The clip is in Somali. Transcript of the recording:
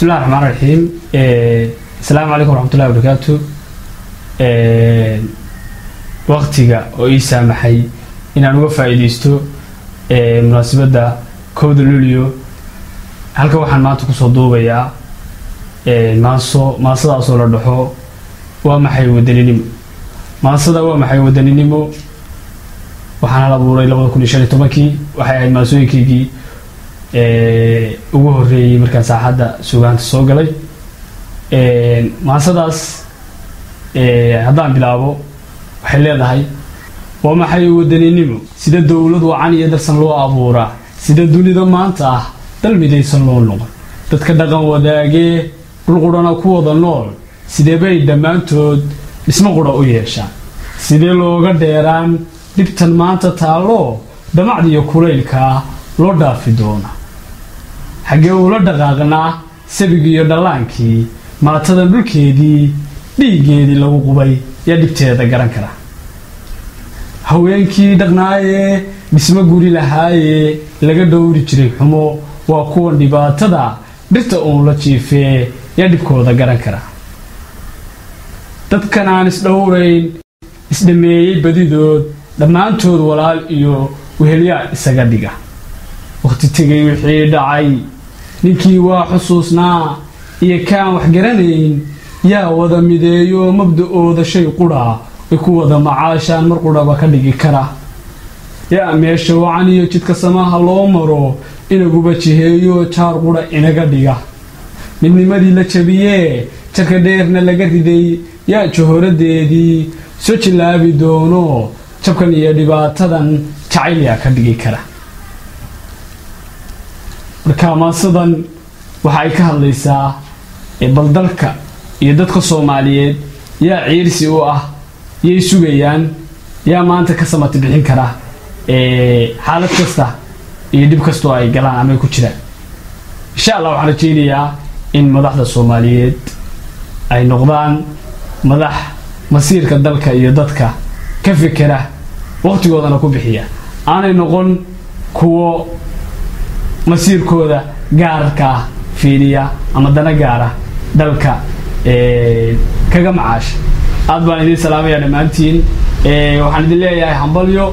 بسم الله الرحمن الرحيم. السلام عليكم ورحمة الله وبركاته. وقتيga oo ii saamaxay inaan uga faa'iideysto munaasabada kowda luulyo halka waxaan maanta ku soo duubayaa maasadaas oo la dhaxo waa maxay wadaninimo maasada waa maxay wadaninimo waxaan la abuuray 2015 waxay ahayd maasooyinkaygii ugu horeeyay markaan saaxadda suugaanta soo galay maasadaas haddaan bilaabo waxay leedahay waa maxay wadaninimo sida dawlad wacan iyo darsan loo abuuraa sida dunida maanta ah dal midaysan loo noqon dadka dhaqan wadaagee dhulqudhana ku wada nool sidee bay dhammaantood dhismo qudha u yeeshaan sidee looga dheeraan dhibtan maanta taalo damacda iyo kulaylka loo dhaafi doona xagee ula dhaqaaqnaa sabigii iyo dhalaankii maatada dhulkeedii dhiigeedii lagu qubay yaa dhibteeda garan kara haweenkii dhaqnaaye dhismo guri lahaaye laga dhowri jiray xumo waa kuwan dhibaatada dhirta uun la jiifee yaa dhibkooda garan kara dadkan aan isdhowrayn isdhameeyey badidood dhammaantood walaal iyo wehelyaa isaga dhiga waqti tegay wixii dhacay ninkii waa xusuusnaa iyo kaan wax garanayn yaa wada mideeyo mabda'ooda shay qudha ay ku wada macaashaan mar qudhaba ka dhigi kara yaa meesha wacan iyo jidka samaha loo maro inaguba jiheeyo jaar qudha inaga dhiga midnimadii la jabiyee jarka dheerna laga riday yaa jahoradeedii soo jilaabi doono jabkan iyo dhibaatadan jacayl yaa ka dhigi kara marka maasadan waxa ay ka hadlaysaa baldalka iyo dadka Soomaaliyeed yaa ciirsi u ah yay sugayaan yaa maanta ka samati bixin kara xaalad kasta iyo dib kasta oo ay galaan ama ku jiraan insha Allah waxaan rajaynayaa in madaxda Soomaaliyeed ay noqdaan madax masiirka dalka iyo dadka ka fikira waqtigoodana ku bixiya aanay noqon kuwo masiirkooda gaarka fiiriya ama dana gaara dalka kaga macaasha aad baan idin salaamayaa dhamaantiin waxaan idin leeyahay hambalyo